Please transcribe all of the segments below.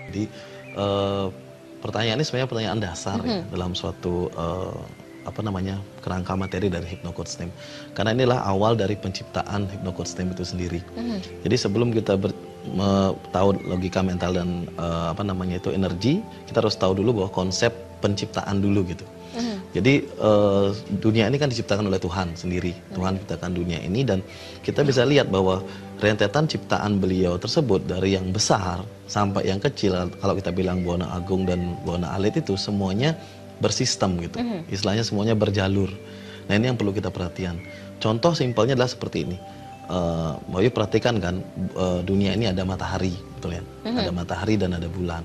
Jadi pertanyaan ini sebenarnya pertanyaan dasar ya, dalam suatu kerangka materi dari HypnoCoach STEM. Karena inilah awal dari penciptaan HypnoCoach STEM itu sendiri. Jadi sebelum kita tahu logika mental dan energi, kita harus tahu dulu bahwa konsep penciptaan dulu gitu. Jadi dunia ini kan diciptakan oleh Tuhan sendiri. Tuhan ciptakan dunia ini dan kita bisa lihat bahwa rentetan ciptaan beliau tersebut dari yang besar sampai yang kecil, kalau kita bilang Buana Agung dan Buana Alit itu semuanya bersistem gitu. Istilahnya semuanya berjalur. Nah ini yang perlu kita perhatian. Contoh simpelnya adalah seperti ini. Mau perhatikan kan, dunia ini ada matahari, betul ya? Ada matahari dan ada bulan.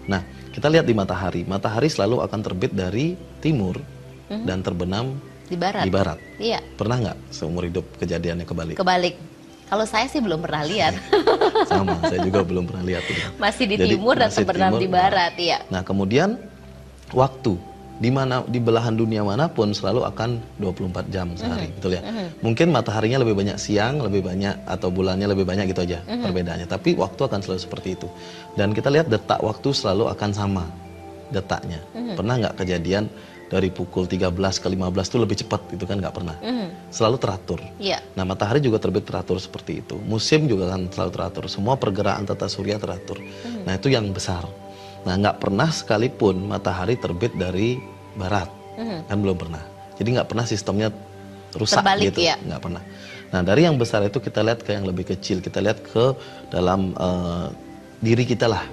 Nah, kita lihat di matahari. Matahari selalu akan terbit dari timur dan terbenam di barat. Iya. Pernah nggak seumur hidup kejadiannya kebalik? Kebalik. Kalau saya sih belum pernah lihat. Sama, saya juga belum pernah lihat. Masih di timur dan terbenam di barat, iya. Nah, kemudian waktu di belahan dunia manapun selalu akan 24 jam sehari, betul ya? Mungkin mataharinya lebih banyak siang, lebih banyak, atau bulannya lebih banyak gitu aja perbedaannya. Tapi waktu akan selalu seperti itu. Dan kita lihat detak waktu selalu akan sama detaknya. Pernah nggak kejadian dari pukul 13 ke 15 itu lebih cepat? Itu kan nggak pernah. Selalu teratur. Yeah. Nah, matahari juga terbit teratur seperti itu. Musim juga kan selalu teratur. Semua pergerakan tata surya teratur. Nah, itu yang besar. Nah, nggak pernah sekalipun matahari terbit dari barat, kan belum pernah. Jadi nggak pernah sistemnya rusak terbalik, gitu, ya? nggak pernah. Nah, dari yang besar itu kita lihat ke yang lebih kecil, kita lihat ke dalam diri kita lah,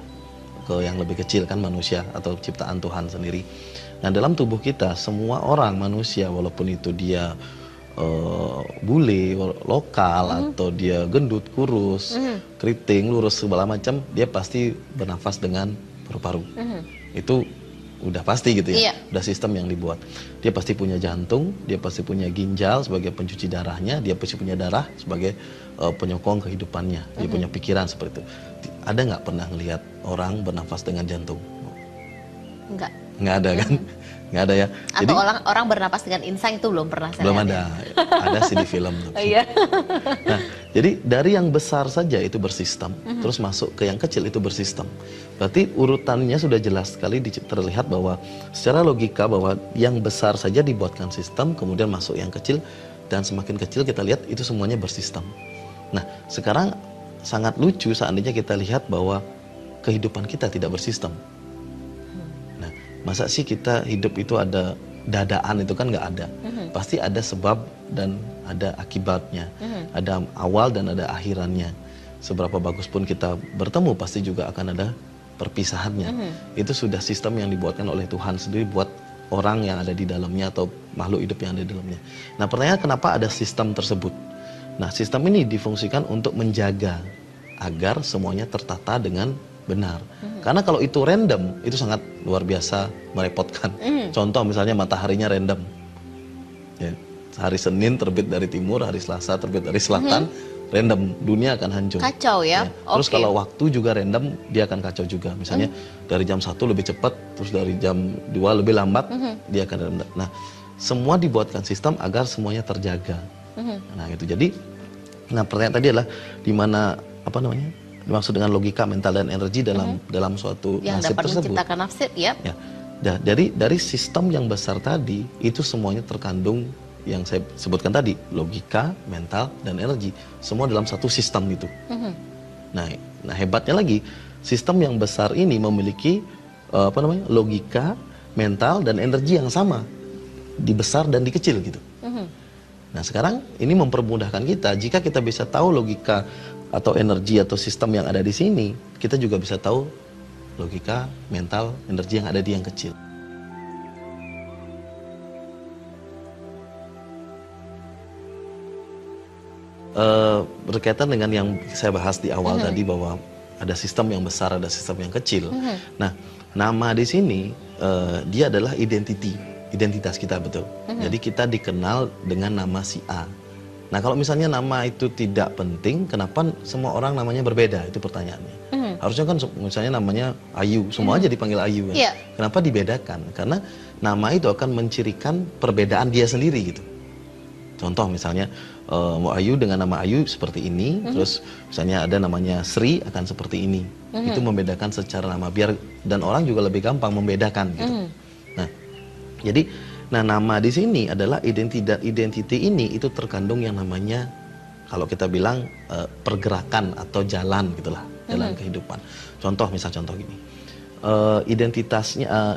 ke yang lebih kecil kan manusia atau ciptaan Tuhan sendiri. Nah, dalam tubuh kita semua orang manusia, walaupun itu dia bule, lokal, atau dia gendut, kurus, keriting, lurus, segala macam, dia pasti bernafas dengan paru-paru. Itu udah pasti gitu ya. Udah sistem yang dibuat. Dia pasti punya jantung, dia pasti punya ginjal sebagai pencuci darahnya, dia pasti punya darah sebagai penyokong kehidupannya. Dia punya pikiran seperti itu. Ada nggak pernah ngelihat orang bernafas dengan jantung? Enggak. Nggak ada kan? Nggak ada ya. Atau orang bernapas dengan insang itu belum pernah saya belum lihat. ada. Ada sih di film. Iya. Nah, jadi dari yang besar saja itu bersistem, terus masuk ke yang kecil itu bersistem. Berarti urutannya sudah jelas sekali terlihat bahwa secara logika bahwa yang besar saja dibuatkan sistem, kemudian masuk yang kecil, dan semakin kecil kita lihat itu semuanya bersistem. Nah, sekarang sangat lucu seandainya kita lihat bahwa kehidupan kita tidak bersistem. Nah, masa sih kita hidup itu ada dadaan? Itu kan nggak ada. Pasti ada sebab dan ada akibatnya. Ada awal dan ada akhirannya. Seberapa bagus pun kita bertemu, pasti juga akan ada perpisahannya. Itu sudah sistem yang dibuatkan oleh Tuhan sendiri buat orang yang ada di dalamnya atau makhluk hidup yang ada di dalamnya. Nah, pertanyaan kenapa ada sistem tersebut? Nah, sistem ini difungsikan untuk menjaga agar semuanya tertata dengan benar. Karena kalau itu random, itu sangat luar biasa merepotkan. Contoh misalnya mataharinya random. Ya, hari Senin terbit dari timur, hari Selasa terbit dari selatan, random, dunia akan hancur. Kacau ya. Terus kalau waktu juga random, dia akan kacau juga. Misalnya dari jam 1 lebih cepat, terus dari jam 2 lebih lambat, dia akan random. Nah, semua dibuatkan sistem agar semuanya terjaga. Nah, itu. Jadi, pertanyaan tadi adalah di mana dimaksud dengan logika mental dan energi dalam suatu yang nasib dapat tersebut. Menciptakan nasib, ya. Dari sistem yang besar tadi itu semuanya terkandung yang saya sebutkan tadi, logika, mental, dan energi, semua dalam satu sistem itu. Nah, hebatnya lagi, sistem yang besar ini memiliki logika, mental, dan energi yang sama di besar dan di kecil gitu. Nah, sekarang ini mempermudahkan kita, jika kita bisa tahu logika atau energi atau sistem yang ada di sini, kita juga bisa tahu logika, mental, energi yang ada di yang kecil. Berkaitan dengan yang saya bahas di awal tadi bahwa ada sistem yang besar, ada sistem yang kecil. Nah, nama di sini dia adalah identitas kita, betul. Jadi kita dikenal dengan nama si A. Nah, kalau misalnya nama itu tidak penting, kenapa semua orang namanya berbeda? Itu pertanyaannya. Harusnya kan misalnya namanya Ayu, semua aja dipanggil Ayu kan? Kenapa dibedakan? Karena nama itu akan mencirikan perbedaan dia sendiri gitu. Contoh misalnya Mbak Ayu dengan nama Ayu seperti ini, terus misalnya ada namanya Sri akan seperti ini. Itu membedakan secara nama biar dan orang juga lebih gampang membedakan gitu. Nah, jadi nama di sini adalah identity ini itu terkandung yang namanya kalau kita bilang pergerakan atau jalan gitulah, jalan kehidupan. Contoh gini. Identitasnya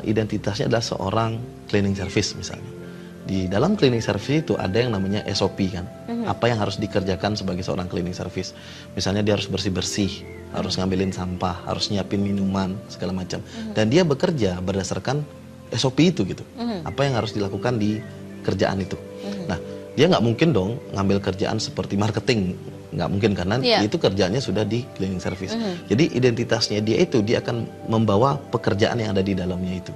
adalah seorang cleaning service misalnya. Di dalam cleaning service itu ada yang namanya SOP kan. Apa yang harus dikerjakan sebagai seorang cleaning service. Misalnya dia harus bersih-bersih, harus ngambilin sampah, harus nyiapin minuman, segala macam. Dan dia bekerja berdasarkan SOP itu gitu. Apa yang harus dilakukan di kerjaan itu. Nah, dia nggak mungkin dong ngambil kerjaan seperti marketing. Nggak mungkin karena itu kerjaannya sudah di cleaning service. Jadi identitasnya dia akan membawa pekerjaan yang ada di dalamnya itu.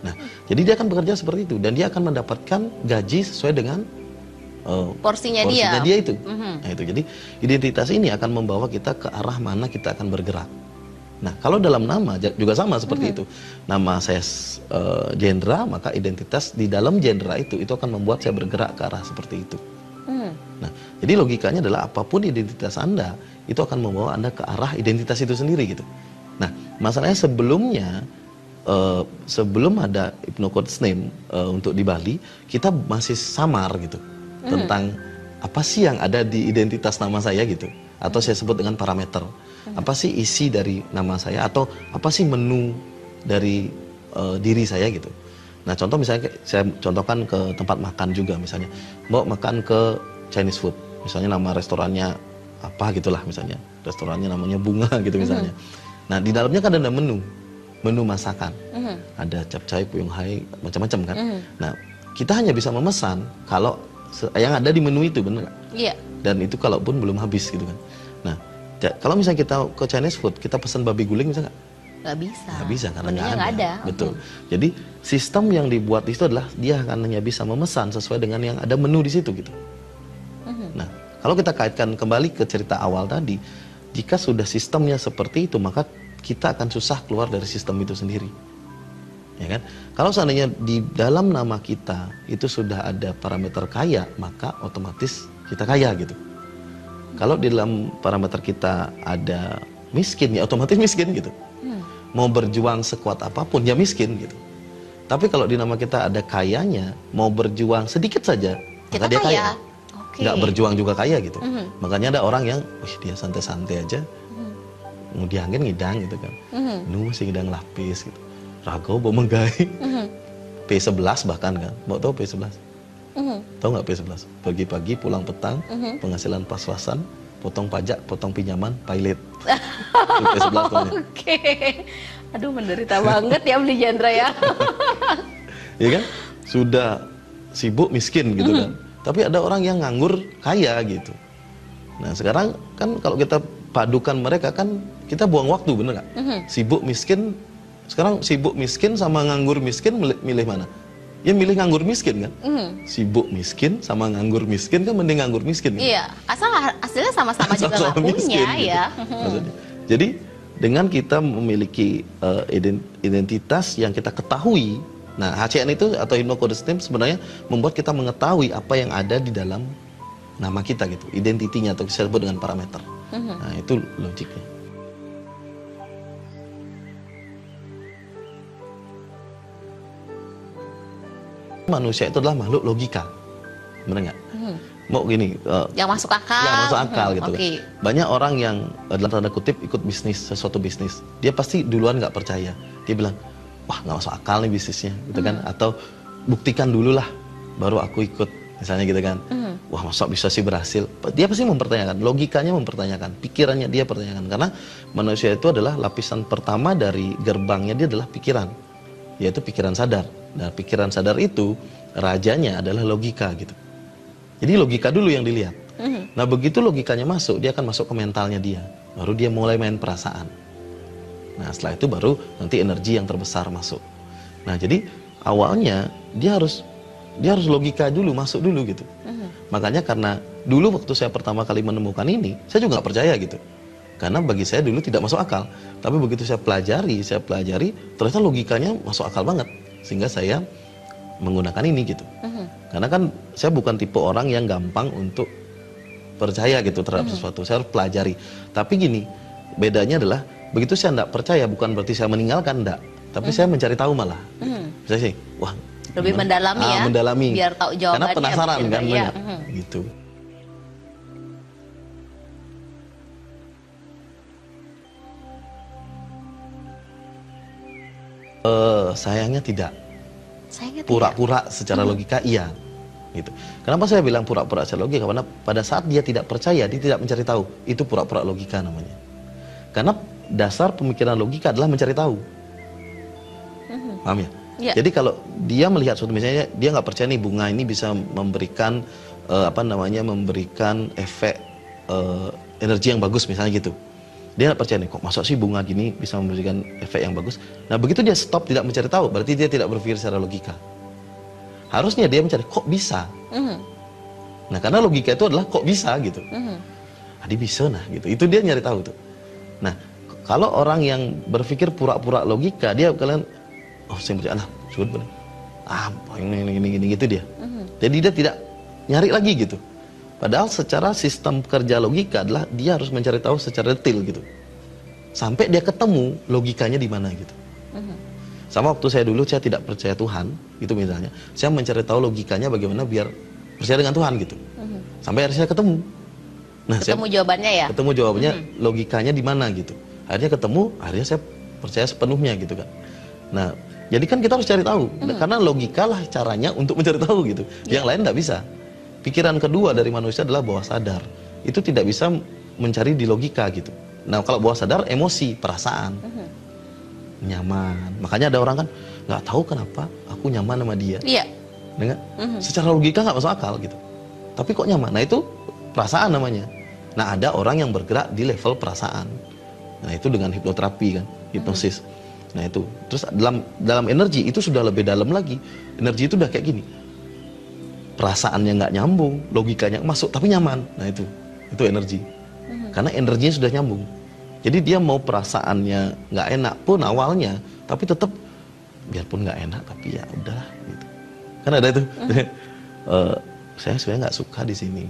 Nah, jadi dia akan bekerja seperti itu dan dia akan mendapatkan gaji sesuai dengan porsinya dia itu. Nah, itu jadi identitas ini akan membawa kita ke arah mana kita akan bergerak. Nah, kalau dalam nama juga sama seperti itu. Nama saya Jendra, maka identitas di dalam Jendra itu akan membuat saya bergerak ke arah seperti itu. Nah, jadi logikanya adalah apapun identitas Anda itu akan membawa Anda ke arah identitas itu sendiri gitu. Nah, masalahnya sebelum ada Hypnocode's Name untuk di Bali, kita masih samar gitu tentang apa sih yang ada di identitas nama saya gitu, atau saya sebut dengan parameter. Apa sih isi dari nama saya atau apa sih menu dari diri saya gitu. Nah, contoh misalnya saya contohkan ke tempat makan juga misalnya, mau makan ke Chinese food, misalnya nama restorannya apa gitulah misalnya, restorannya namanya Bunga gitu misalnya. Nah, di dalamnya kan ada menu masakan, ada capcay, puyung hai, macam-macam kan. Nah, kita hanya bisa memesan kalau yang ada di menu itu, benar nggak? Iya. Dan itu kalaupun belum habis gitu kan. Nah, kalau misalnya kita ke Chinese food, kita pesan babi guling bisa nggak? Nggak bisa. Nggak bisa karena Menunya nggak ada. Betul. Jadi sistem yang dibuat itu adalah dia akan hanya bisa memesan sesuai dengan yang ada menu di situ gitu. Nah, kalau kita kaitkan kembali ke cerita awal tadi, jika sudah sistemnya seperti itu, maka kita akan susah keluar dari sistem itu sendiri, ya kan? Kalau seandainya di dalam nama kita itu sudah ada parameter kaya, maka otomatis kita kaya gitu. Kalau di dalam parameter kita ada miskin, ya otomatis miskin gitu. Mau berjuang sekuat apapun, ya miskin gitu. Tapi kalau di nama kita ada kayanya, mau berjuang sedikit saja, maka dia kaya. Nggak berjuang juga kaya gitu. Makanya ada orang yang, dia santai-santai aja, mau diangin ngidang gitu kan, nu masih ngidang lapis gitu, rago bawa menggai, P11 bahkan kan, mau tahu P11? Tahu nggak P11? Pagi-pagi pulang petang, penghasilan pas-pasan, potong pajak, potong pinjaman, pilot. P11 Oke, aduh menderita banget ya beli Jendra ya. Ya kan, sudah sibuk miskin gitu kan, tapi ada orang yang nganggur kaya gitu. Nah sekarang kan kalau kita padukan mereka kan kita buang waktu, bener nggak? Sibuk miskin, sekarang sibuk miskin sama nganggur miskin, milih mana? Ya milih nganggur miskin kan? Sibuk miskin sama nganggur miskin kan mending nganggur miskin kan? Iya, asal hasilnya sama-sama juga nggak punya miskin, ya. Gitu. Jadi dengan kita memiliki identitas yang kita ketahui, nah HCN itu atau Hypnocode's Name sebenarnya membuat kita mengetahui apa yang ada di dalam nama kita gitu, identitinya atau disebut dengan parameter. Nah, itu logiknya. Manusia itu adalah makhluk logika, benar nggak? Mau gini, yang masuk akal. Yang masuk akal gitu. Okay. Banyak orang yang dalam tanda kutip ikut bisnis, sesuatu bisnis, dia pasti duluan nggak percaya. Dia bilang, wah nggak masuk akal nih bisnisnya, gitu kan? Atau buktikan dulu lah, baru aku ikut, misalnya gitu kan? Wah masa bisa sih berhasil? Dia pasti mempertanyakan, logikanya mempertanyakan, pikirannya dia pertanyakan. Karena manusia itu adalah lapisan pertama dari gerbangnya, dia adalah pikiran, yaitu pikiran sadar. Nah pikiran sadar itu rajanya adalah logika gitu. Jadi logika dulu yang dilihat. Nah begitu logikanya masuk, dia akan masuk ke mentalnya dia. Baru dia mulai main perasaan. Nah setelah itu baru nanti energi yang terbesar masuk. Nah jadi awalnya dia harus logika dulu, masuk dulu gitu. Makanya karena dulu waktu saya pertama kali menemukan ini, saya juga nggak percaya gitu. Karena bagi saya dulu tidak masuk akal. Tapi begitu saya pelajari, ternyata logikanya masuk akal banget. Sehingga saya menggunakan ini gitu. Karena kan saya bukan tipe orang yang gampang untuk percaya gitu terhadap sesuatu. Saya harus pelajari. Tapi gini, bedanya adalah begitu saya tidak percaya bukan berarti saya meninggalkan, enggak. Tapi saya mencari tahu malah. Saya sih, wah, Lebih mendalami ya, mendalami. biar tahu jawabannya. Karena penasaran begitu, kan, ya. banyak. Gitu. Sayangnya tidak. Sayangnya tidak. Pura-pura secara logika iya. Gitu. Kenapa saya bilang pura-pura secara logika? Karena pada saat dia tidak percaya, dia tidak mencari tahu. Itu pura-pura logika namanya. Karena dasar pemikiran logika adalah mencari tahu. Paham ya? Ya. Jadi kalau dia melihat suatu, misalnya dia nggak percaya nih bunga ini bisa memberikan memberikan efek energi yang bagus misalnya gitu. Dia nggak percaya nih, kok masuk sih bunga gini bisa memberikan efek yang bagus. Nah begitu dia stop tidak mencari tahu, berarti dia tidak berpikir secara logika. Harusnya dia mencari kok bisa. Nah karena logika itu adalah kok bisa gitu. Dia bisa nah gitu. Itu dia nyari tahu tuh. Nah kalau orang yang berpikir pura-pura logika, dia kalian saya percaya lah, sudah boleh. Ini gitu dia. Jadi dia tidak nyari lagi gitu. Padahal secara sistem kerja logika adalah dia harus mencari tahu secara detail gitu. Sampai dia ketemu logikanya di mana gitu. Sama waktu saya dulu saya tidak percaya Tuhan, gitu misalnya. Saya mencari tahu logikanya bagaimana biar percaya dengan Tuhan gitu. Sampai akhirnya saya ketemu. Nah, ketemu jawabannya ya? Ketemu jawabannya, logikanya di mana gitu. Akhirnya ketemu, akhirnya saya percaya sepenuhnya gitu kan. Nah, jadi kan kita harus cari tahu. Karena logika lah caranya untuk mencari tahu gitu. Yang lain nggak bisa. Pikiran kedua dari manusia adalah bawah sadar. Itu tidak bisa mencari di logika gitu. Nah, kalau bawah sadar emosi, perasaan. Nyaman. Makanya ada orang kan nggak tahu kenapa aku nyaman sama dia. Iya. Dengan secara logika nggak masuk akal gitu. Tapi kok nyaman? Nah, itu perasaan namanya. Nah, ada orang yang bergerak di level perasaan. Nah, itu dengan hipnoterapi kan, hipnosis. Nah, itu. Terus dalam energi itu sudah lebih dalam lagi. Energi itu udah kayak gini. Perasaannya nggak nyambung, logikanya masuk tapi nyaman. Nah itu energi. Karena energinya sudah nyambung. Jadi dia mau perasaannya nggak enak pun awalnya, tapi tetap biarpun nggak enak tapi ya udahlah gitu. Kan ada itu. Saya sebenarnya nggak suka di sini.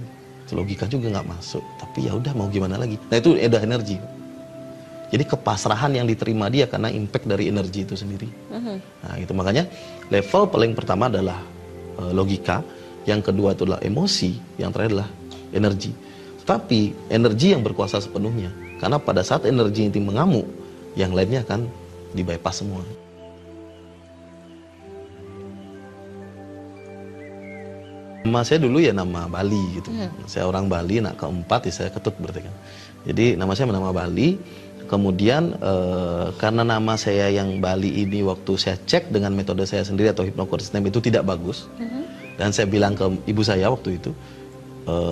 Logika juga nggak masuk, tapi ya udah mau gimana lagi. Nah itu udah energi. Jadi kepasrahan yang diterima dia karena impact dari energi itu sendiri. Nah itu makanya level paling pertama adalah logika. Yang kedua itu adalah emosi, yang terakhir adalah energi. Tapi energi yang berkuasa sepenuhnya. Karena pada saat energi itu mengamuk, yang lainnya akan di-bypass semua. Nama saya dulu ya nama Bali gitu. Saya orang Bali, anak keempat, ya saya Ketut berarti kan. Jadi nama saya nama Bali. Kemudian karena nama saya yang Bali ini waktu saya cek dengan metode saya sendiri atau hypnocortism itu tidak bagus. Dan saya bilang ke ibu saya waktu itu,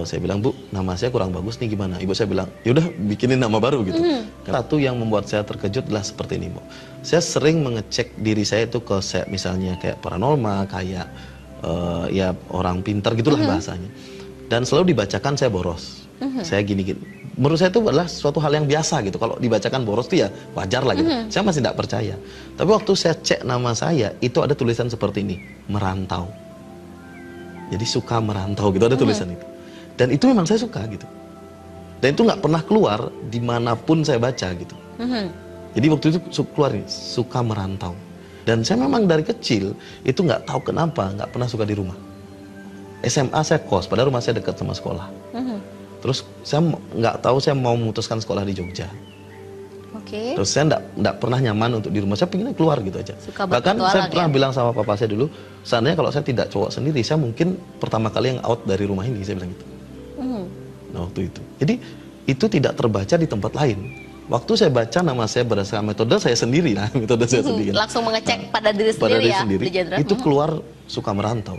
saya bilang, Bu, nama saya kurang bagus nih gimana? Ibu saya bilang, yaudah bikinin nama baru gitu. Satu yang membuat saya terkejut adalah seperti ini, Bu. Saya sering mengecek diri saya itu ke misalnya kayak paranormal, kayak ya orang pintar gitulah bahasanya. Dan selalu dibacakan saya boros. Saya gini-gini. Menurut saya itu adalah suatu hal yang biasa gitu. Kalau dibacakan boros itu ya wajar lah gitu. Saya masih tidak percaya. Tapi waktu saya cek nama saya, itu ada tulisan seperti ini, merantau. Jadi suka merantau gitu, ada tulisan itu. Dan itu memang saya suka gitu. Dan itu nggak pernah keluar dimanapun saya baca gitu. Jadi waktu itu keluar nih, suka merantau. Dan saya memang dari kecil itu nggak tahu kenapa nggak pernah suka di rumah. SMA saya kos, padahal rumah saya dekat sama sekolah. Terus saya nggak tahu saya mau memutuskan sekolah di Jogja. Terus saya nggak pernah nyaman untuk di rumah, saya pengennya keluar gitu aja. Bahkan saya pernah bilang sama papa saya dulu, seandainya kalau saya tidak cowok sendiri, saya mungkin pertama kali yang out dari rumah ini, saya bilang gitu. Nah waktu itu, jadi itu tidak terbaca di tempat lain. Waktu saya baca nama saya berdasarkan metode saya sendiri, nah metode saya sendiri. Langsung mengecek pada diri sendiri ya, itu keluar suka merantau.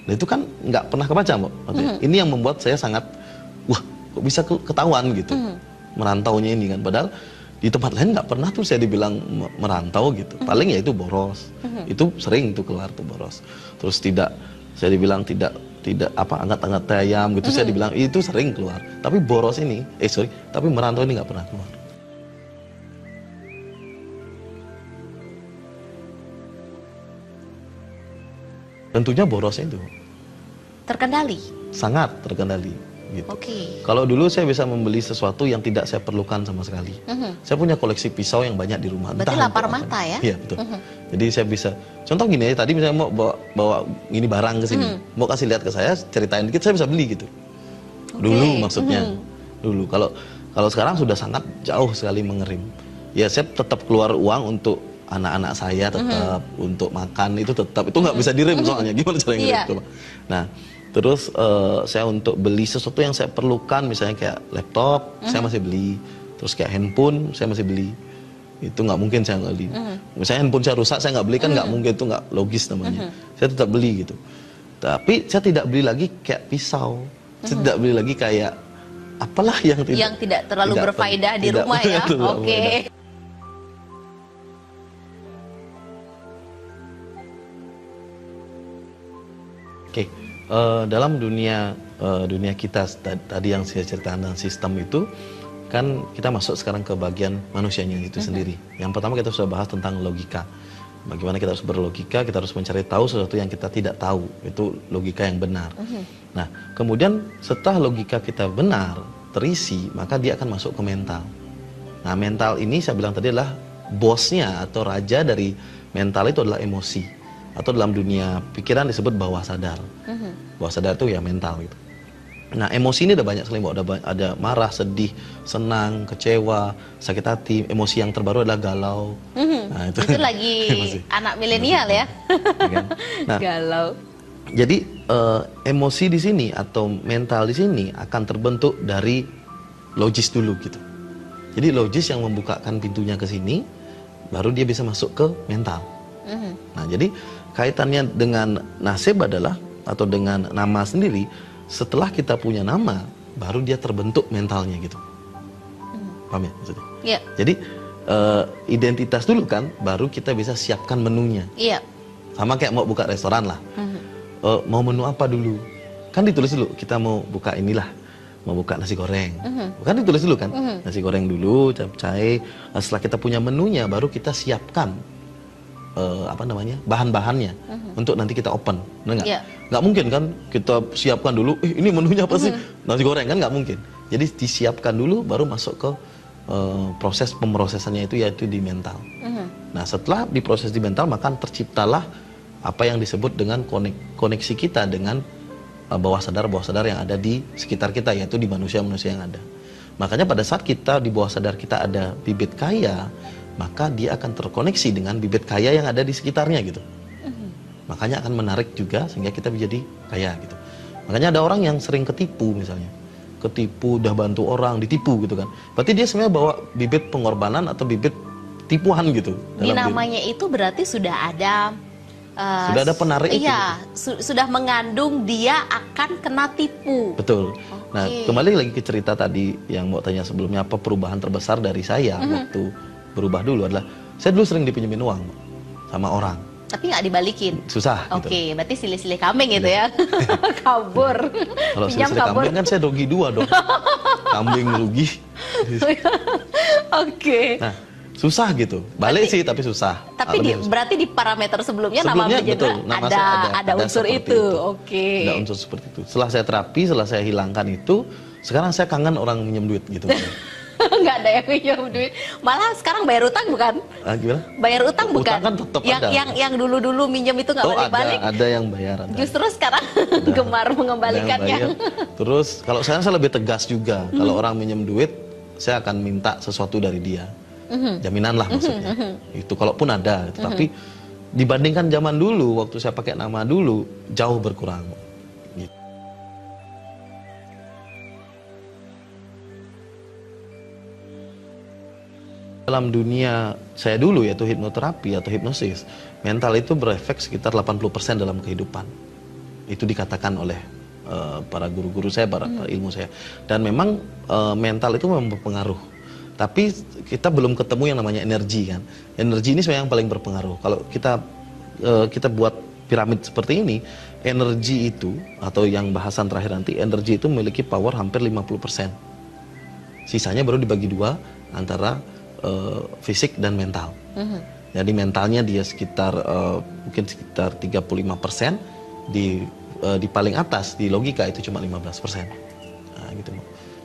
Nah itu kan nggak pernah kebaca, Mbak. Ini yang membuat saya sangat, wah kok bisa ketahuan gitu, merantaunya ini kan. Padahal di tempat lain nggak pernah tuh saya dibilang merantau gitu. Paling ya itu boros. Itu sering tuh keluar tuh boros. Terus saya dibilang tidak angkat-angkat ayam gitu. Saya dibilang itu sering keluar. Tapi boros ini, tapi merantau ini nggak pernah keluar. Tentunya borosnya itu Terkendali. sangat terkendali. Gitu. Oke. Kalau dulu saya bisa membeli sesuatu yang tidak saya perlukan sama sekali. Saya punya koleksi pisau yang banyak di rumah. Berarti Entah lapar untuk mata apa. ya? Iya betul. Jadi saya bisa, contoh gini ya, tadi misalnya mau bawa ini barang ke sini, mau kasih lihat ke saya, ceritain dikit, saya bisa beli gitu. Dulu maksudnya, dulu. Kalau sekarang sudah sangat jauh sekali mengerim. Ya saya tetap keluar uang untuk anak-anak saya, tetap untuk makan itu tetap, itu nggak bisa direm soalnya. Gimana cara ngerem coba? Nah. Terus saya untuk beli sesuatu yang saya perlukan, misalnya kayak laptop, saya masih beli. Terus kayak handphone, saya masih beli. Itu nggak mungkin saya nggak beli. Misalnya handphone saya rusak, saya nggak beli, kan nggak mungkin, itu nggak logis namanya. Saya tetap beli gitu. Tapi saya tidak beli lagi kayak pisau. Saya tidak beli lagi kayak apalah yang tidak terlalu berfaedah di rumah ya. Oke. Oke. Dalam dunia kita tadi yang saya ceritakan tentang sistem itu, kan kita masuk sekarang ke bagian manusianya itu sendiri. Yang pertama kita sudah bahas tentang logika. Bagaimana kita harus berlogika, kita harus mencari tahu sesuatu yang kita tidak tahu. Itu logika yang benar. Nah, kemudian setelah logika kita benar, terisi, maka dia akan masuk ke mental. Nah, mental ini saya bilang tadi adalah bosnya atau raja dari mental itu adalah emosi. Atau dalam dunia pikiran disebut bawah sadar. Bawah sadar itu ya mental gitu. Nah, emosi ini ada banyak sekali, ada marah, sedih, senang, kecewa, sakit hati. Emosi yang terbaru adalah galau. Nah, itu lagi anak milenial ya. Nah, galau. Jadi emosi di sini atau mental di sini akan terbentuk dari logis dulu gitu. Jadi logis yang membukakan pintunya ke sini, baru dia bisa masuk ke mental. Nah, jadi kaitannya dengan nasib adalah, atau dengan nama sendiri, setelah kita punya nama, baru dia terbentuk mentalnya gitu. Paham ya maksudnya? Iya. Jadi identitas dulu kan, baru kita bisa siapkan menunya. Iya. Sama kayak mau buka restoran lah. Mau menu apa dulu? Kan ditulis dulu, kita mau buka inilah, mau buka nasi goreng. Kan ditulis dulu kan, nasi goreng dulu, capcay. Setelah kita punya menunya, baru kita siapkan bahan-bahannya untuk nanti kita open. Benar nggak? Nggak mungkin kan kita siapkan dulu, ini menunya apa sih? Nasi goreng, kan nggak mungkin. Jadi disiapkan dulu, baru masuk ke proses pemrosesannya itu, yaitu di mental. Nah, setelah diproses di mental, maka terciptalah apa yang disebut dengan koneksi kita dengan bawah sadar yang ada di sekitar kita, yaitu di manusia-manusia yang ada. Makanya pada saat kita di bawah sadar kita ada bibit kaya, maka dia akan terkoneksi dengan bibit kaya yang ada di sekitarnya gitu. Makanya akan menarik juga sehingga kita menjadi kaya gitu. Makanya ada orang yang sering ketipu misalnya. Ketipu, udah bantu orang, ditipu gitu kan. Berarti dia sebenarnya bawa bibit pengorbanan atau bibit tipuan gitu. Di namanya itu berarti sudah ada penarik itu. Iya, sudah mengandung dia akan kena tipu. Betul. Nah, kembali lagi ke cerita tadi yang mau tanya sebelumnya, apa perubahan terbesar dari saya waktu berubah dulu adalah, saya dulu sering dipinjemin uang sama orang. Tapi nggak dibalikin? Susah. Oke, berarti silih-silih kambing gitu ya. Kabur. Kalau silih-silih kambing kan saya rugi dua dong. Kambing rugi. Oke. Nah, susah gitu. Balik sih tapi susah. Tapi berarti di parameter sebelumnya nama betul, ada unsur itu. Oke. Ada unsur seperti itu. Setelah saya terapi, setelah saya hilangkan itu, sekarang saya kangen orang minjem duit gitu. Nggak ada yang minjem duit. Malah sekarang bayar utang bukan? Gimana? Bayar utang bukan? Utang kan tetap ada. Yang dulu-dulu minjem itu nggak balik-balik. Ada yang bayar. Ada. Justru sekarang gemar mengembalikannya. Terus kalau saya lebih tegas juga. Kalau orang minjem duit, saya akan minta sesuatu dari dia. Jaminan lah maksudnya. Itu kalaupun ada. Tapi dibandingkan zaman dulu, waktu saya pakai nama dulu, jauh berkurang. Gitu. Dalam dunia saya dulu, yaitu hipnoterapi atau hipnosis, mental itu berefek sekitar 80% dalam kehidupan. Itu dikatakan oleh para guru-guru saya, para ilmu saya. Dan memang mental itu memang berpengaruh. Tapi kita belum ketemu yang namanya energi kan. Energi ini sebenarnya yang paling berpengaruh. Kalau kita buat piramid seperti ini, energi itu, atau yang bahasan terakhir nanti, energi itu memiliki power hampir 50%. Sisanya baru dibagi dua antara fisik dan mental. Jadi mentalnya dia sekitar mungkin sekitar 35%, di paling atas di logika itu cuma 15%. Nah, gitu.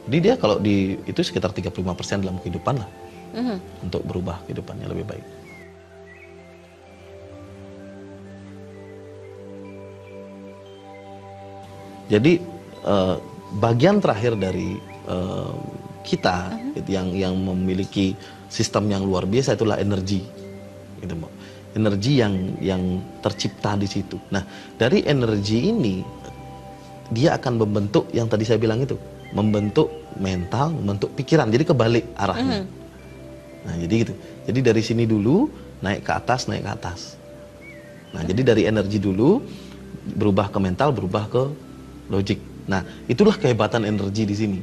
Jadi dia kalau itu sekitar 35% dalam kehidupan lah. Untuk berubah kehidupannya lebih baik. Jadi bagian terakhir dari kita yang memiliki sistem yang luar biasa itulah energi, gitu, Mbak. Energi yang tercipta di situ. Nah, dari energi ini dia akan membentuk yang tadi saya bilang itu, membentuk mental, membentuk pikiran. Jadi kebalik arahnya. Nah, jadi gitu. Jadi dari sini dulu naik ke atas, naik ke atas. Nah, jadi dari energi dulu berubah ke mental, berubah ke logik. Nah, itulah kehebatan energi di sini.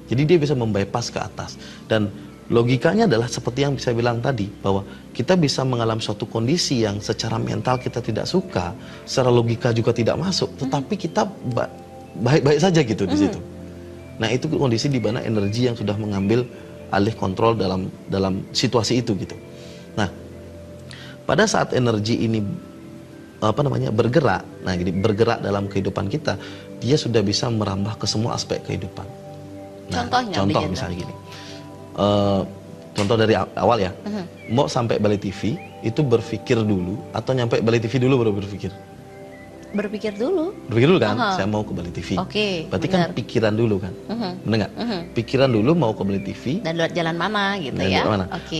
Jadi dia bisa membypass ke atas. Dan logikanya adalah seperti yang saya bilang tadi, bahwa kita bisa mengalami suatu kondisi yang secara mental kita tidak suka, secara logika juga tidak masuk, tetapi kita baik-baik saja gitu di situ. Nah, itu kondisi di mana energi yang sudah mengambil alih kontrol dalam situasi itu gitu. Nah, pada saat energi ini bergerak, nah jadi bergerak dalam kehidupan kita, dia sudah bisa merambah ke semua aspek kehidupan. Nah, contoh misalnya gini, contoh dari awal ya, mau sampai Bali TV itu berpikir dulu atau nyampe Bali TV dulu baru berpikir? Berpikir dulu. Berpikir dulu kan, saya mau ke Bali TV. Berarti kan pikiran dulu kan, bener nggak? Pikiran dulu mau ke Bali TV. Dan lewat jalan mana gitu ya?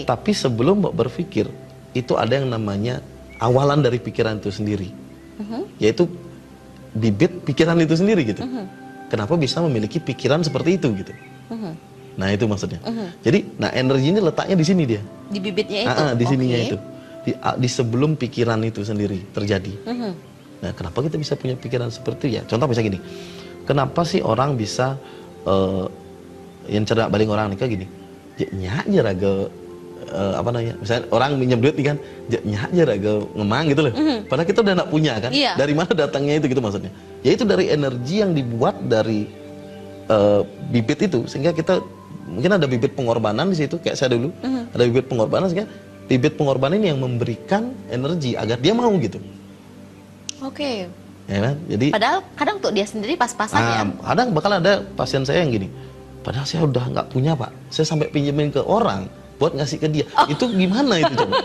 Tapi sebelum mau berpikir, itu ada yang namanya awalan dari pikiran itu sendiri, yaitu bibit pikiran itu sendiri gitu. Kenapa bisa memiliki pikiran seperti itu gitu? Nah, itu maksudnya. Jadi, energi ini letaknya di sini dia. Di bibitnya itu. Di sininya itu. Di sebelum pikiran itu sendiri terjadi. Nah, kenapa kita bisa punya pikiran seperti itu ya? Contoh misalnya gini. Kenapa sih orang bisa yang cerdak baling orang nikah gini? Ya aja raga misalnya orang minjem duit nih kan, ya aja raga ngemang gitu loh. Padahal kita udah nak punya kan. Dari mana datangnya itu gitu maksudnya? Ya itu dari energi yang dibuat dari bibit itu, sehingga kita mungkin ada bibit pengorbanan di situ kayak saya dulu. Ada bibit pengorbanan, sehingga bibit pengorbanan ini yang memberikan energi agar dia mau gitu. Ya kan? Jadi padahal kadang untuk dia sendiri pas-pasan ya. Kadang bakal ada pasien saya yang gini, padahal saya udah nggak punya Pak, saya sampai pinjemin ke orang buat ngasih ke dia. Itu gimana itu coba?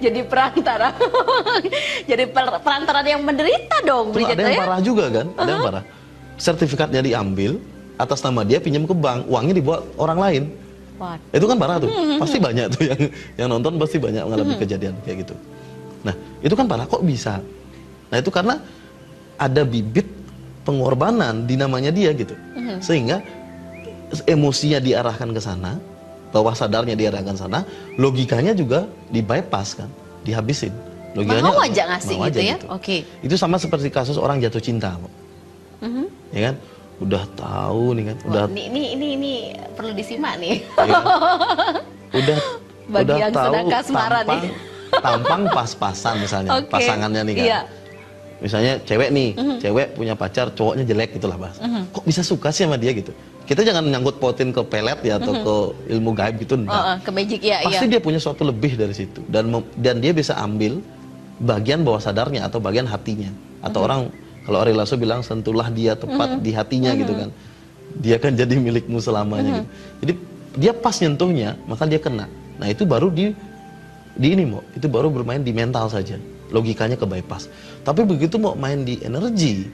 Jadi perantara. Jadi perantara yang menderita dong. Ada yang parah juga kan, ada yang parah. Sertifikatnya diambil atas nama dia, pinjam ke bank, uangnya dibawa orang lain. Itu kan parah tuh. Pasti banyak tuh yang nonton pasti banyak mengalami kejadian kayak gitu. Nah, itu kan parah, kok bisa? Nah, itu karena ada bibit pengorbanan di namanya dia gitu. Sehingga emosinya diarahkan ke sana, bawah sadarnya diarahkan sana, logikanya juga di-bypass kan, dihabisin. Logikanya mau aja ngasih gitu ya. Gitu. Itu sama seperti kasus orang jatuh cinta, ya kan? Udah tahu nih kan, ini perlu disimak nih. Ya, udah yang tahu sedang kasmaran tampang pas-pasan misalnya, pasangannya nih kan. Misalnya cewek nih, cewek punya pacar, cowoknya jelek gitulah Mas. Kok bisa suka sih sama dia gitu? Kita jangan nyangkut pautin ke pelet ya atau ke ilmu gaib gitu. Ke magic ya. Pasti dia punya sesuatu lebih dari situ, dan dia bisa ambil bagian bawah sadarnya atau bagian hatinya. Atau orang kalau Ari Lasso bilang sentuhlah dia tepat di hatinya gitu kan. Dia kan jadi milikmu selamanya gitu. Jadi dia pas nyentuhnya, maka dia kena. Nah, itu baru itu baru bermain di mental saja. Logikanya ke bypass. Tapi begitu mau main di energi,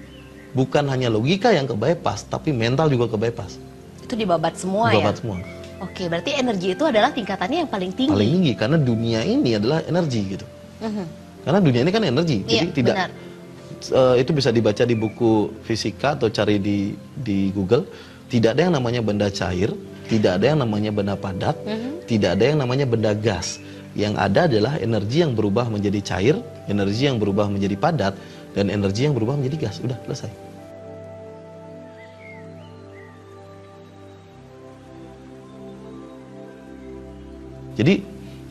bukan hanya logika yang ke bypass, tapi mental juga ke bypass. Itu dibabat semua ya? Dibabat semua. Berarti energi itu adalah tingkatannya yang paling tinggi. Paling tinggi, karena dunia ini adalah energi gitu. Karena dunia ini kan energi, jadi tidak. Itu bisa dibaca di buku fisika atau cari di Google. Tidak ada yang namanya benda cair, tidak ada yang namanya benda padat, tidak ada yang namanya benda gas. Yang ada adalah energi yang berubah menjadi cair, energi yang berubah menjadi padat, dan energi yang berubah menjadi gas. Udah selesai. Jadi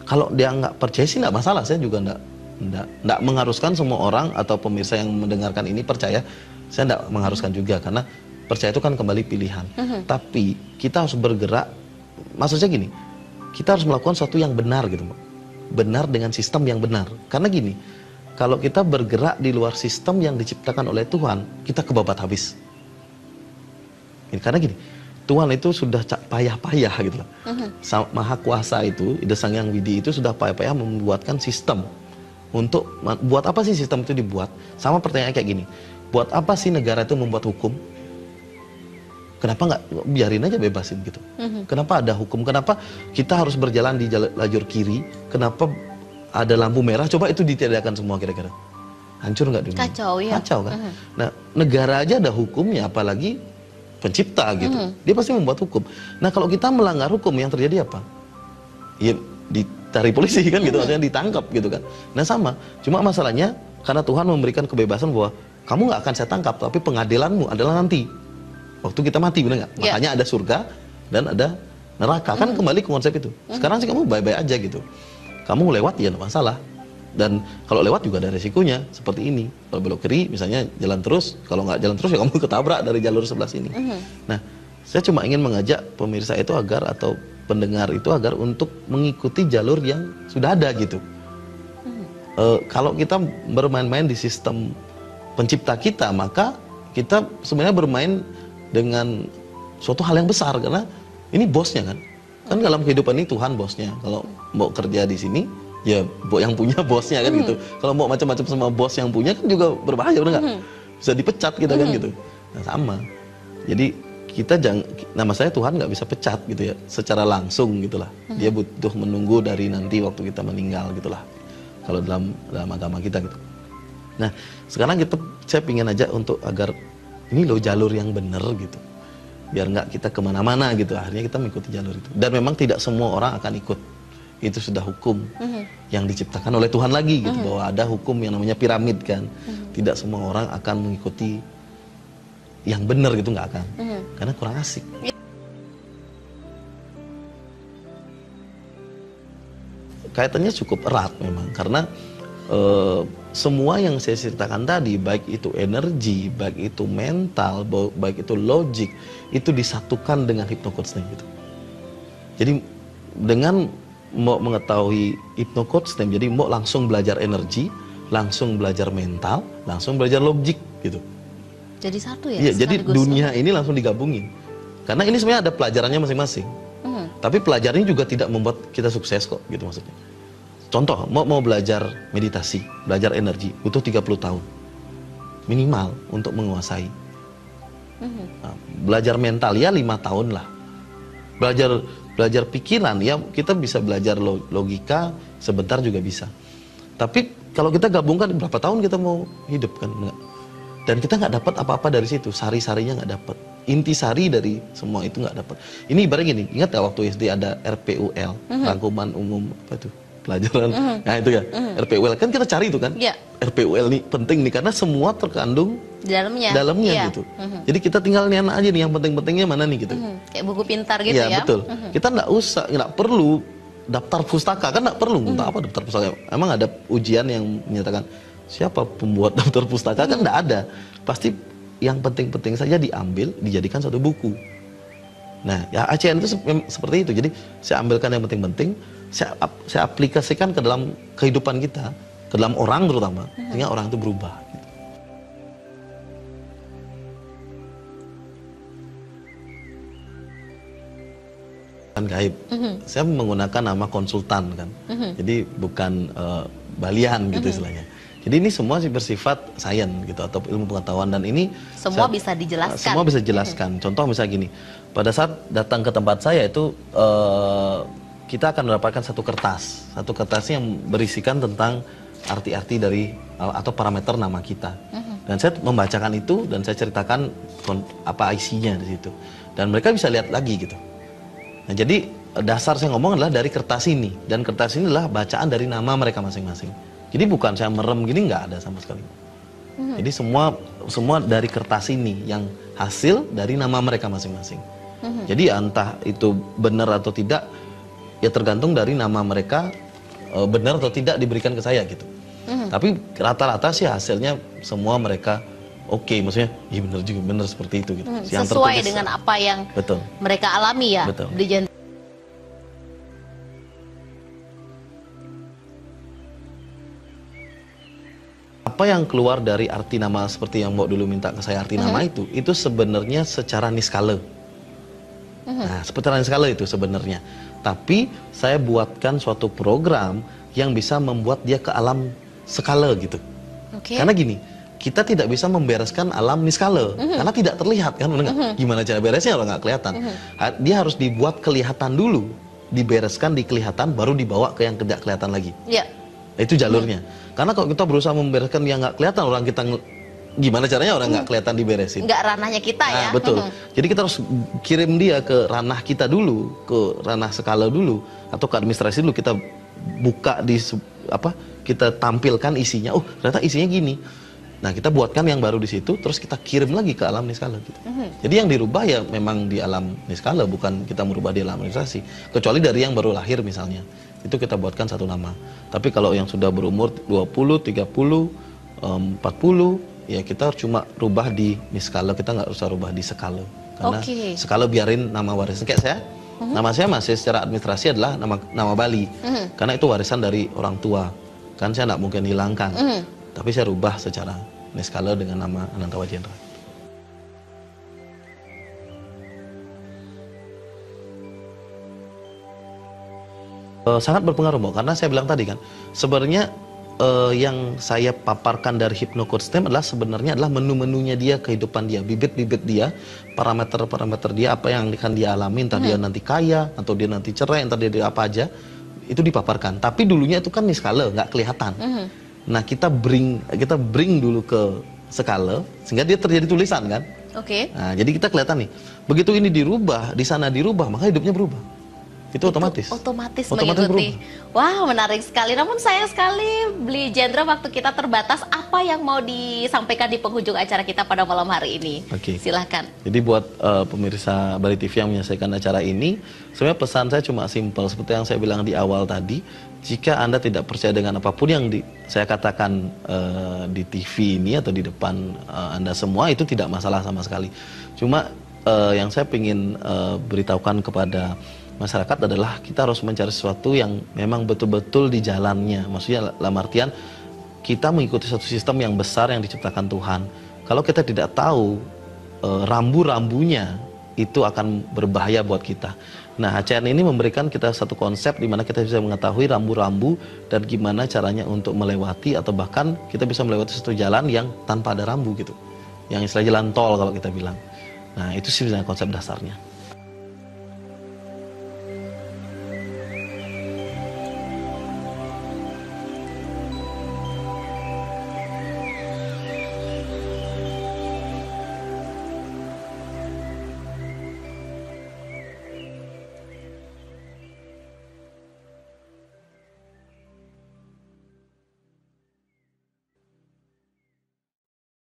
kalau dia nggak percaya sih nggak masalah. Saya juga nggak mengharuskan semua orang atau pemirsa yang mendengarkan ini percaya. Saya nggak mengharuskan juga, karena percaya itu kan kembali pilihan. Tapi kita harus bergerak. Maksudnya gini, kita harus melakukan sesuatu yang benar gitu, Mbak. Benar dengan sistem yang benar. Karena gini, kalau kita bergerak di luar sistem yang diciptakan oleh Tuhan, kita kebabat habis. Karena gini, Tuhan itu sudah payah-payah gitu loh. Maha Kuasa itu, Ida Sang Hyang Widi itu sudah payah-payah membuatkan sistem. Buat apa sih sistem itu dibuat? Sama pertanyaan kayak gini, buat apa sih negara itu membuat hukum? Kenapa nggak biarin aja, bebasin gitu? Kenapa ada hukum? Kenapa kita harus berjalan di lajur kiri? Kenapa ada lampu merah? Coba itu ditiadakan semua kira-kira. Hancur nggak dunia? Kacau ya. Kacau kan? Nah, negara aja ada hukumnya, apalagi pencipta gitu. Dia pasti membuat hukum. Nah, kalau kita melanggar hukum, yang terjadi apa? Ya ditarik polisi kan gitu, artinya ditangkap gitu kan. Nah, sama. Cuma masalahnya karena Tuhan memberikan kebebasan bahwa kamu nggak akan saya tangkap, tapi pengadilanmu adalah nanti. Waktu kita mati, benar nggak? Makanya ada surga dan ada neraka. Kan kembali ke konsep itu. Sekarang sih kamu baik-baik aja gitu. Kamu lewat ya nggak masalah. Dan kalau lewat juga ada resikonya, seperti ini. Kalau belok kiri misalnya jalan terus, kalau nggak jalan terus ya kamu ketabrak dari jalur sebelah sini. Nah, saya cuma ingin mengajak pemirsa itu agar, atau pendengar itu agar untuk mengikuti jalur yang sudah ada gitu. Kalau kita bermain-main di sistem pencipta kita, maka kita sebenarnya bermain dengan suatu hal yang besar, karena ini bosnya kan. Kan dalam kehidupan ini Tuhan bosnya. Kalau mau kerja di sini, ya yang punya bosnya kan gitu. Kalau mau macam-macam sama bos yang punya kan juga berbahaya, benar nggak? Bisa dipecat kita kan gitu. Nah, sama. Jadi kita jangan, nama saya Tuhan nggak bisa pecat gitu ya, secara langsung gitulah. Dia butuh menunggu dari nanti waktu kita meninggal gitulah. Kalau dalam agama kita gitu. Nah, sekarang saya pingin aja untuk agar ini loh jalur yang benar gitu, biar nggak kita kemana-mana gitu. Akhirnya kita mengikuti jalur itu. Dan memang tidak semua orang akan ikut. Itu sudah hukum yang diciptakan oleh Tuhan lagi gitu, bahwa ada hukum yang namanya piramid kan. Tidak semua orang akan mengikuti yang benar gitu, nggak akan, karena kurang asik. Kaitannya cukup erat memang, karena semua yang saya ceritakan tadi, baik itu energi, baik itu mental, baik itu logik, itu disatukan dengan hypnocoaching gitu. Jadi dengan mau mengetahui hypnocoaching, jadi mau langsung belajar energi, langsung belajar mental, langsung belajar logik gitu. Jadi satu ya? Iya, jadi dunia ini langsung digabungin. Karena ini sebenarnya ada pelajarannya masing-masing. Tapi pelajarannya juga tidak membuat kita sukses kok gitu maksudnya. Contoh, mau belajar meditasi, belajar energi, butuh 30 tahun. Minimal untuk menguasai. Nah, belajar mental ya 5 tahun lah. Belajar pikiran ya kita bisa belajar logika sebentar juga bisa. Tapi kalau kita gabungkan, berapa tahun kita mau hidup kan? Enggak. Dan kita nggak dapat apa-apa dari situ, sari-sarinya nggak dapat. Inti sari dari semua itu nggak dapat. Ini ibaratnya gini, ingat nggak waktu SD ada RPUL, rangkuman umum apa itu? Pelajaran, nah itu ya, RPUL kan kita cari itu kan, RPUL nih penting nih karena semua terkandung dalamnya gitu. Jadi kita tinggal nian aja nih yang penting-pentingnya mana nih gitu. Kayak buku pintar gitu ya. Betul. Kita nggak perlu daftar pustaka, kan nggak perlu. Untuk apa daftar pustaka? Emang ada ujian yang menyatakan siapa pembuat daftar pustaka? Kan nggak ada. Pasti yang penting-penting saja diambil, dijadikan satu buku. Nah, ya ACN itu seperti itu. Jadi saya ambilkan yang penting-penting, saya aplikasikan ke dalam kehidupan kita, ke dalam orang terutama, sehingga orang itu berubah. Gitu. Gaib. Saya menggunakan nama konsultan kan, jadi bukan balian gitu istilahnya. Jadi ini semua sih bersifat sains gitu atau ilmu pengetahuan, dan ini semua bisa dijelaskan. Semua bisa dijelaskan. Contoh misalnya gini, pada saat datang ke tempat saya itu kita akan mendapatkan satu kertas yang berisikan tentang arti-arti dari atau parameter nama kita. Dan saya membacakan itu dan saya ceritakan apa isinya di situ. Dan mereka bisa lihat lagi gitu. Nah, jadi dasar saya ngomong adalah dari kertas ini, dan kertas ini adalah bacaan dari nama mereka masing-masing. Jadi bukan saya merem gini, nggak ada sama sekali. Jadi semua dari kertas ini yang hasil dari nama mereka masing-masing. Jadi entah itu benar atau tidak, ya tergantung dari nama mereka benar atau tidak diberikan ke saya gitu. Tapi rata-rata sih hasilnya semua mereka oke, maksudnya iya benar juga, benar seperti itu gitu. Yang sesuai tertulis, dengan apa yang mereka alami ya. Betul. apa yang keluar dari arti nama seperti yang Mbok dulu minta ke saya arti nama itu sebenarnya secara niskala. Nah, secara niskala itu sebenarnya. Tapi saya buatkan suatu program yang bisa membuat dia ke alam skala gitu. Karena gini, kita tidak bisa membereskan alam niskala karena tidak terlihat kan, gimana cara beresnya kalau nggak kelihatan. Dia harus dibuat kelihatan dulu, dibereskan di kelihatan, baru dibawa ke yang tidak kelihatan lagi. Itu jalurnya. Karena kalau kita berusaha membereskan yang nggak kelihatan, orang kita gimana caranya orang nggak kelihatan diberesin? Nggak ranahnya kita ya. Betul. Jadi kita harus kirim dia ke ranah kita dulu, ke ranah skala dulu, atau ke administrasi dulu. Kita buka di kita tampilkan isinya. Oh, ternyata isinya gini. Nah, kita buatkan yang baru di situ, terus kita kirim lagi ke alam niskala gitu. Jadi yang dirubah ya memang di alam niskala, bukan kita merubah di alam administrasi. Kecuali dari yang baru lahir misalnya, itu kita buatkan satu nama. Tapi kalau yang sudah berumur 20, 30, 40, ya kita cuma rubah di niskala, kita nggak usah rubah di skala. Karena skala biarin nama warisan. Kayak saya, nama saya masih secara administrasi adalah nama Bali. Karena itu warisan dari orang tua. Kan saya nggak mungkin hilangkan. Tapi saya rubah secara niskala dengan nama Ananta Wajendra. Sangat berpengaruh, Mbak, karena saya bilang tadi kan, sebenarnya yang saya paparkan dari HipnoCoach adalah sebenarnya adalah menu-menunya dia, kehidupan dia, bibit-bibit dia, parameter-parameter dia, apa yang akan dia alami, entah dia nanti kaya, atau dia nanti cerai, entah dia apa aja, itu dipaparkan. Tapi dulunya itu kan niskala, nggak kelihatan. Nah, kita bring dulu ke skala, sehingga dia terjadi tulisan kan. Nah, jadi kita kelihatan nih, begitu ini dirubah, di sana dirubah, maka hidupnya berubah. Itu otomatis mengikuti. Wow, menarik sekali. Namun sayang sekali Bli Jendra, waktu kita terbatas. Apa yang mau disampaikan di penghujung acara kita pada malam hari ini? Silahkan. Jadi buat pemirsa Bali TV yang menyaksikan acara ini, sebenarnya pesan saya cuma simpel seperti yang saya bilang di awal tadi. Jika Anda tidak percaya dengan apapun yang saya katakan di TV ini atau di depan Anda semua, itu tidak masalah sama sekali. Cuma yang saya ingin beritahukan kepada masyarakat adalah kita harus mencari sesuatu yang memang betul-betul di jalannya. Maksudnya dalam artian kita mengikuti satu sistem yang besar yang diciptakan Tuhan. Kalau kita tidak tahu rambu-rambunya, itu akan berbahaya buat kita. Nah, HCN ini memberikan kita satu konsep di mana kita bisa mengetahui rambu-rambu dan gimana caranya untuk melewati, atau bahkan kita bisa melewati satu jalan yang tanpa ada rambu gitu. Yang istilah jalan tol kalau kita bilang. Nah, itu sih konsep dasarnya.